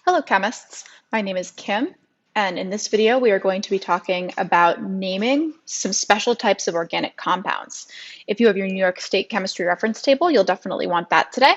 Hello chemists, my name is Kim, and in this video we are going to be talking about naming some special types of organic compounds. If you have your New York State chemistry reference table, you'll definitely want that today.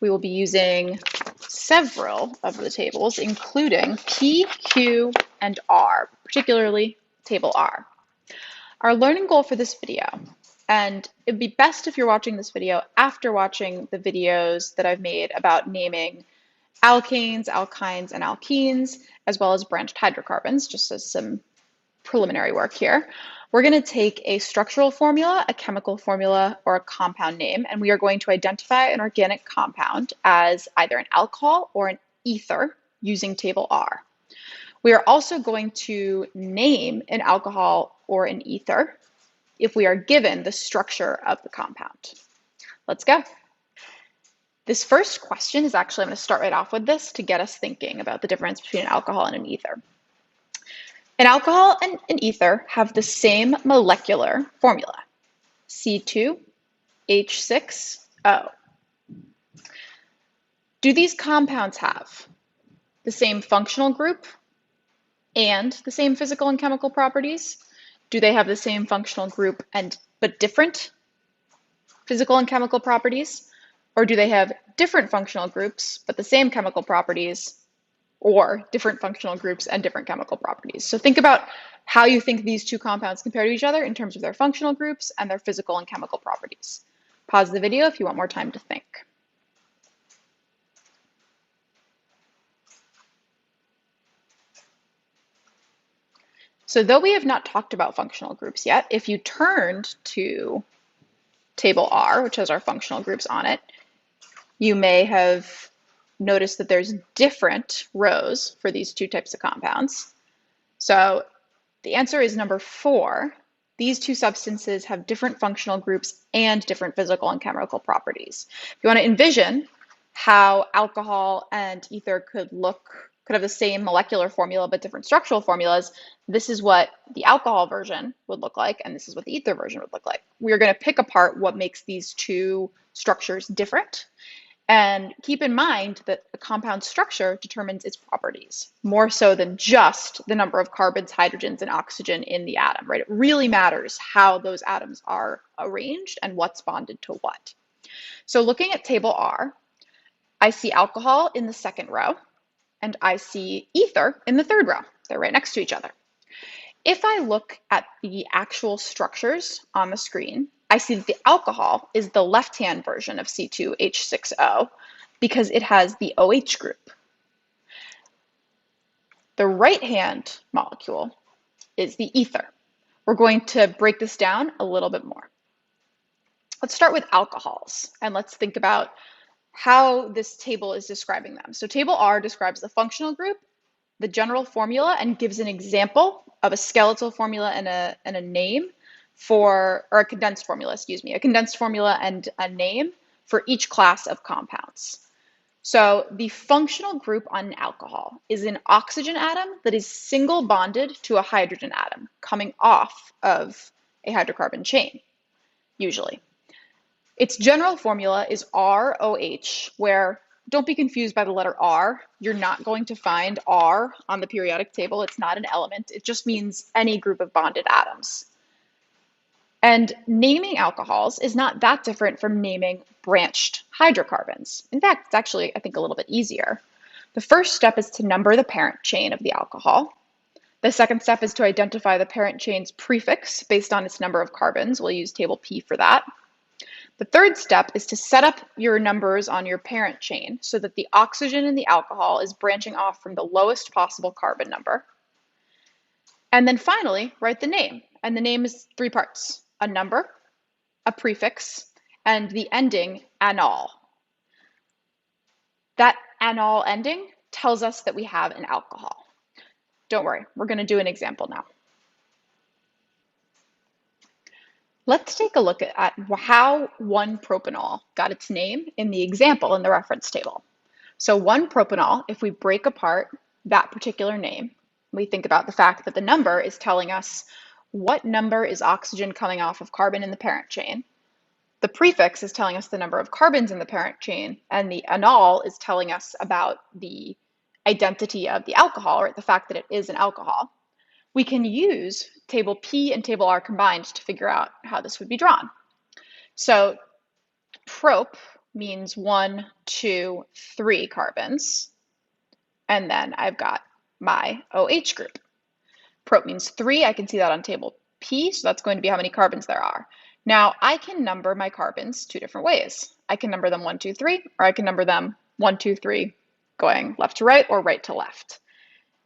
We will be using several of the tables, including P, Q, and R, particularly table R. Our learning goal for this video, and it'd be best if you're watching this video after watching the videos that I've made about naming alkanes, alkynes, and alkenes, as well as branched hydrocarbons, just as some preliminary work here. We're going to take a structural formula, a chemical formula, or a compound name, and we are going to identify an organic compound as either an alcohol or an ether using table R. We are also going to name an alcohol or an ether if we are given the structure of the compound. Let's go. This first question is actually, I'm going to start right off with this to get us thinking about the difference between an alcohol and an ether. An alcohol and an ether have the same molecular formula, C2H6O. Do these compounds have the same functional group and the same physical and chemical properties? Do they have the same functional group but different physical and chemical properties? Or do they have different functional groups but the same chemical properties, or different functional groups and different chemical properties? So think about how you think these two compounds compare to each other in terms of their functional groups and their physical and chemical properties. Pause the video if you want more time to think. So though we have not talked about functional groups yet, if you turned to table R, which has our functional groups on it, you may have noticed that there's different rows for these two types of compounds. So the answer is number 4. These two substances have different functional groups and different physical and chemical properties. If you want to envision how alcohol and ether could have the same molecular formula but different structural formulas, this is what the alcohol version would look like, and this is what the ether version would look like. We're going to pick apart what makes these two structures different. And keep in mind that a compound structure determines its properties, more so than just the number of carbons, hydrogens, and oxygen in the atom, right? It really matters how those atoms are arranged and what's bonded to what. So looking at table R, I see alcohol in the second row, and I see ether in the third row. They're right next to each other. If I look at the actual structures on the screen, I see that the alcohol is the left-hand version of C2H6O because it has the OH group. The right-hand molecule is the ether. We're going to break this down a little bit more. Let's start with alcohols, and let's think about how this table is describing them. So table R describes the functional group, the general formula, and gives an example of a skeletal formula and a name or a condensed formula, a condensed formula and a name for each class of compounds. So the functional group on an alcohol is an oxygen atom that is single bonded to a hydrogen atom coming off of a hydrocarbon chain, usually. Its general formula is ROH, where, don't be confused by the letter R. You're not going to find R on the periodic table. It's not an element. It just means any group of bonded atoms. And naming alcohols is not that different from naming branched hydrocarbons. In fact, it's actually, I think, a little bit easier. The first step is to number the parent chain of the alcohol. The second step is to identify the parent chain's prefix based on its number of carbons. We'll use table P for that. The third step is to set up your numbers on your parent chain so that the oxygen in the alcohol is branching off from the lowest possible carbon number. And then finally, write the name. And the name is 3 parts: a number, a prefix, and the ending anol. That anol ending tells us that we have an alcohol. Don't worry, we're going to do an example now. Let's take a look at how 1-propanol got its name in the example in the reference table. So 1-propanol, if we break apart that particular name, we think about the fact that the number is telling us what number is oxygen coming off of carbon in the parent chain. The prefix is telling us the number of carbons in the parent chain, and the anol is telling us about the identity of the alcohol, or the fact that it is an alcohol, we can use table P and table R combined to figure out how this would be drawn. So prop means 1, 2, 3 carbons, and then I've got my OH group. Prop means 3, I can see that on table P, so that's going to be how many carbons there are. Now, I can number my carbons 2 different ways. I can number them 1, 2, 3, or I can number them 1, 2, 3, going left to right or right to left.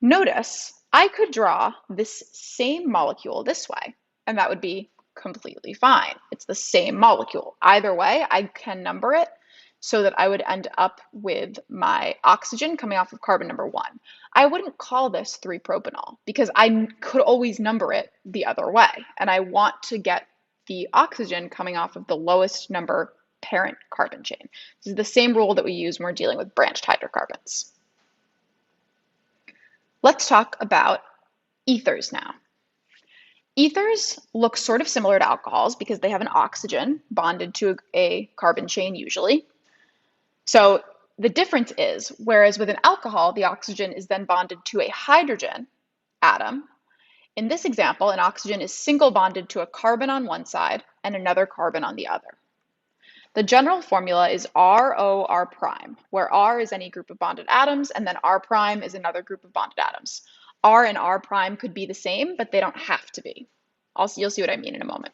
Notice, I could draw this same molecule this way, and that would be completely fine. It's the same molecule. Either way, I can number it so that I would end up with my oxygen coming off of carbon number 1. I wouldn't call this 3-propanol because I could always number it the other way, and I want to get the oxygen coming off of the lowest number parent carbon chain. This is the same rule that we use when we're dealing with branched hydrocarbons. Let's talk about ethers now. Ethers look sort of similar to alcohols because they have an oxygen bonded to a carbon chain usually. So the difference is, whereas with an alcohol, the oxygen is then bonded to a hydrogen atom. In this example, an oxygen is single bonded to a carbon on one side and another carbon on the other. The general formula is ROR prime, where R is any group of bonded atoms, and then R prime is another group of bonded atoms. R and R prime could be the same, but they don't have to be. You'll see what I mean in a moment.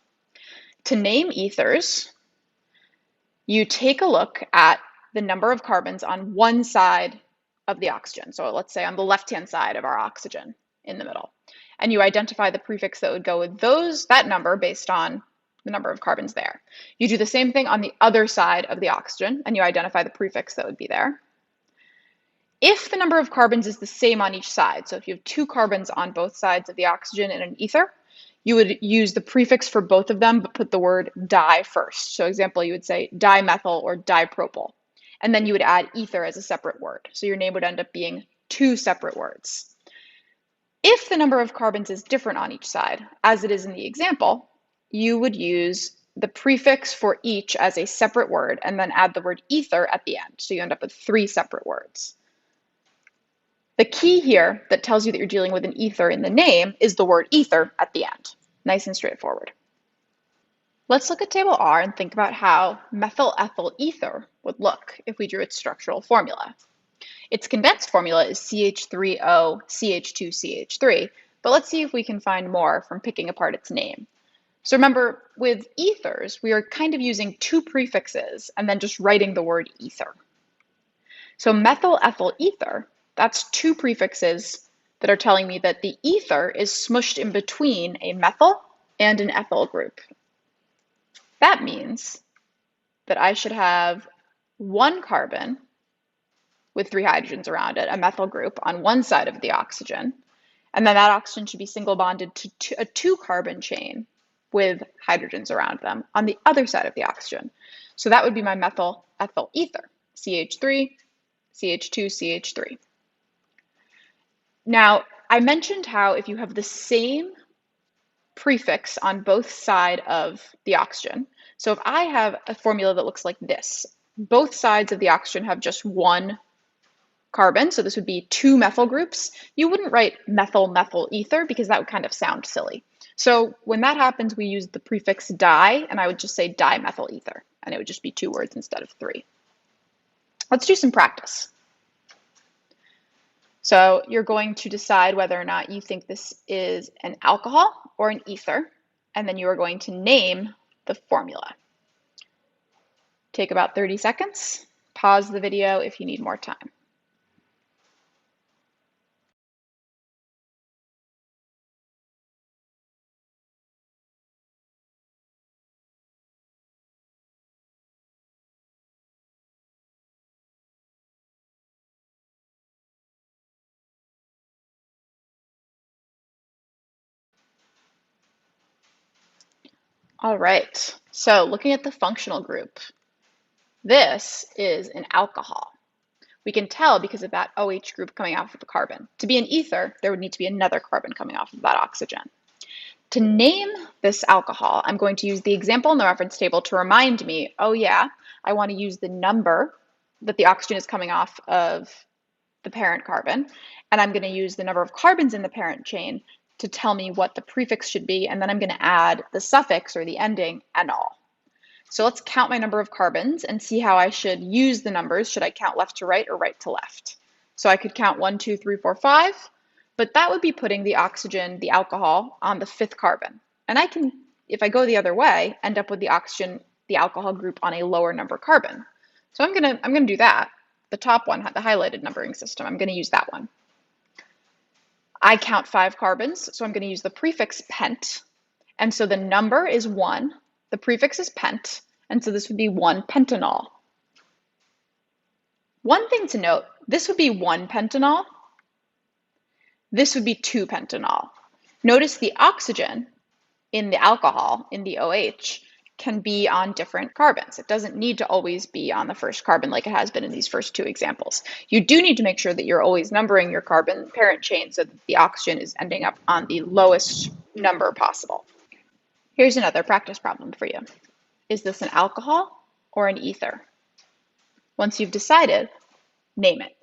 To name ethers, you take a look at the number of carbons on one side of the oxygen. So let's say on the left-hand side of our oxygen in the middle. And you identify the prefix that would go with that number based on the number of carbons there. You do the same thing on the other side of the oxygen, and you identify the prefix that would be there. If the number of carbons is the same on each side, so if you have 2 carbons on both sides of the oxygen in an ether, you would use the prefix for both of them, but put the word di first. So example, you would say dimethyl or dipropyl, and then you would add ether as a separate word. So your name would end up being 2 separate words. If the number of carbons is different on each side, as it is in the example, you would use the prefix for each as a separate word and then add the word ether at the end. So you end up with 3 separate words. The key here that tells you that you're dealing with an ether in the name is the word ether at the end. Nice and straightforward. Let's look at table R and think about how methyl ethyl ether would look if we drew its structural formula. Its condensed formula is CH3O CH2CH3, but let's see if we can find more from picking apart its name. So remember, with ethers, we are kind of using 2 prefixes and then just writing the word ether. So methyl ethyl ether, that's 2 prefixes that are telling me that the ether is smushed in between a methyl and an ethyl group. That means that I should have 1 carbon with 3 hydrogens around it, a methyl group, on one side of the oxygen, and then that oxygen should be single bonded to a 2 carbon chain with hydrogens around them on the other side of the oxygen. So that would be my methyl ethyl ether, CH3, CH2, CH3. Now, I mentioned how if you have the same prefix on both sides of the oxygen, so if I have a formula that looks like this, both sides of the oxygen have just 1 carbon, so this would be 2 methyl groups, you wouldn't write methyl methyl ether because that would kind of sound silly. So when that happens, we use the prefix di, and I would just say dimethyl ether, and it would just be 2 words instead of 3. Let's do some practice. So you're going to decide whether or not you think this is an alcohol or an ether, and then you are going to name the formula. Take about 30 seconds. Pause the video if you need more time. All right, so looking at the functional group, this is an alcohol. We can tell because of that OH group coming off of the carbon. To be an ether, there would need to be another carbon coming off of that oxygen. To name this alcohol, I'm going to use the example in the reference table to remind me, oh yeah, I want to use the number that the oxygen is coming off of the parent carbon, and I'm going to use the number of carbons in the parent chain to tell me what the prefix should be, and then I'm going to add the suffix or the ending "-enol". So let's count my number of carbons and see how I should use the numbers. Should I count left to right or right to left? So I could count 1, 2, 3, 4, 5, but that would be putting the oxygen, the alcohol, on the 5th carbon. And I can, if I go the other way, end up with the oxygen, the alcohol group on a lower number carbon. So I'm gonna do that. The top one, the highlighted numbering system, I'm gonna use that one. I count 5 carbons, so I'm gonna use the prefix pent. And so the number is 1, the prefix is pent, and so this would be 1-pentanol. One thing to note, this would be 1-pentanol, this would be 2-pentanol. Notice the oxygen in the alcohol, in the OH, can be on different carbons. It doesn't need to always be on the first carbon like it has been in these first 2 examples. You do need to make sure that you're always numbering your carbon parent chain so that the oxygen is ending up on the lowest number possible. Here's another practice problem for you. Is this an alcohol or an ether? Once you've decided, name it.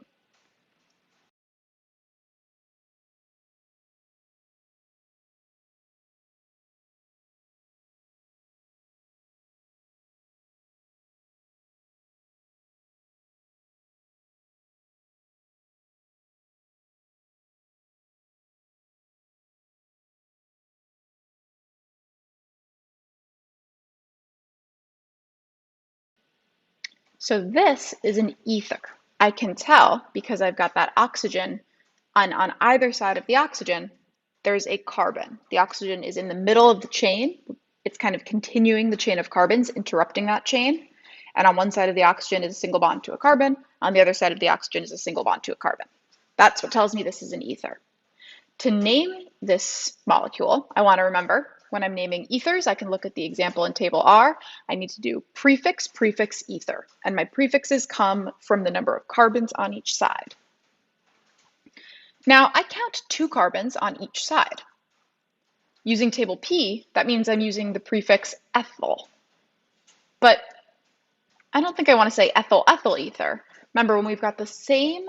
So this is an ether. I can tell because I've got that oxygen, and on either side of the oxygen, there's a carbon. The oxygen is in the middle of the chain. It's kind of continuing the chain of carbons, interrupting that chain. And on one side of the oxygen is a single bond to a carbon. On the other side of the oxygen is a single bond to a carbon. That's what tells me this is an ether. To name this molecule, I want to remember when I'm naming ethers, I can look at the example in table R. I need to do prefix, prefix, ether. And my prefixes come from the number of carbons on each side. Now I count 2 carbons on each side. Using table P, that means I'm using the prefix ethyl. But I don't think I want to say ethyl, ethyl ether. Remember, when we've got the same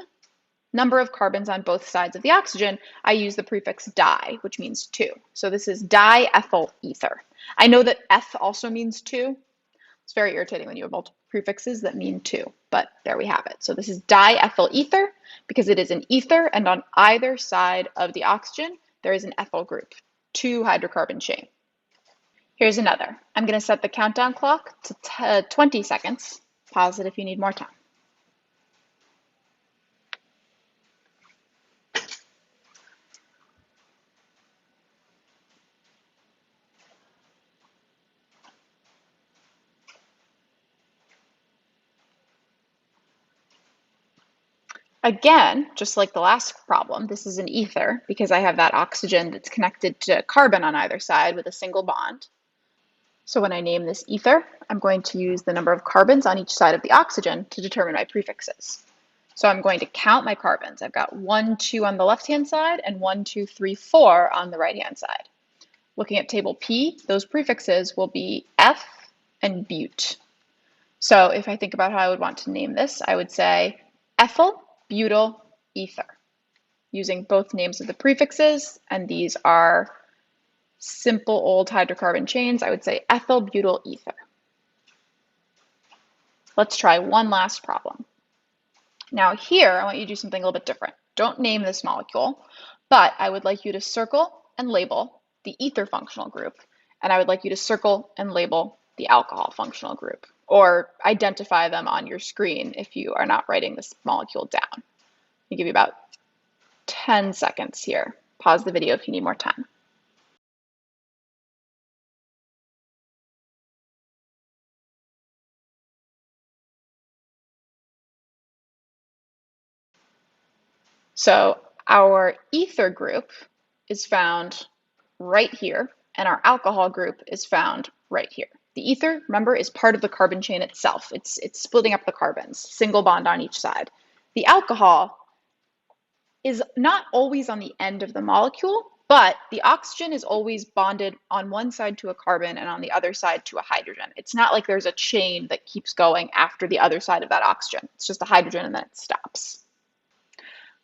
number of carbons on both sides of the oxygen, I use the prefix di, which means 2. So this is diethyl ether. I know that eth also means 2. It's very irritating when you have multiple prefixes that mean 2, but there we have it. So this is diethyl ether because it is an ether, and on either side of the oxygen, there is an ethyl group, 2 hydrocarbon chain. Here's another. I'm going to set the countdown clock to 20 seconds. Pause it if you need more time. Again, just like the last problem, this is an ether because I have that oxygen that's connected to carbon on either side with a single bond. So when I name this ether, I'm going to use the number of carbons on each side of the oxygen to determine my prefixes. So I'm going to count my carbons. I've got 1, 2 on the left-hand side and 1, 2, 3, 4 on the right-hand side. Looking at table P, those prefixes will be F and but. So if I think about how I would want to name this, I would say ethyl butyl ether, using both names of the prefixes, and these are simple old hydrocarbon chains. I would say ethyl butyl ether. Let's try one last problem. Now here, I want you to do something a little bit different. Don't name this molecule, but I would like you to circle and label the ether functional group, and I would like you to circle and label the alcohol functional group, or identify them on your screen if you are not writing this molecule down. I'll give you about 10 seconds here. Pause the video if you need more time. So our ether group is found right here, and our alcohol group is found right here. The ether, remember, is part of the carbon chain itself. It's splitting up the carbons, single bond on each side. The alcohol is not always on the end of the molecule, but the oxygen is always bonded on one side to a carbon and on the other side to a hydrogen. It's not like there's a chain that keeps going after the other side of that oxygen. It's just a hydrogen and then it stops.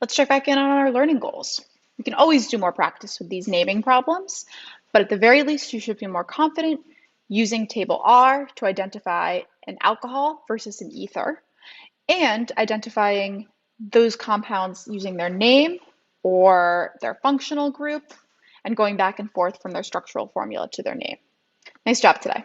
Let's check back in on our learning goals. You can always do more practice with these naming problems, but at the very least, you should feel more confident using table R to identify an alcohol versus an ether, and identifying those compounds using their name or their functional group, and going back and forth from their structural formula to their name. Nice job today.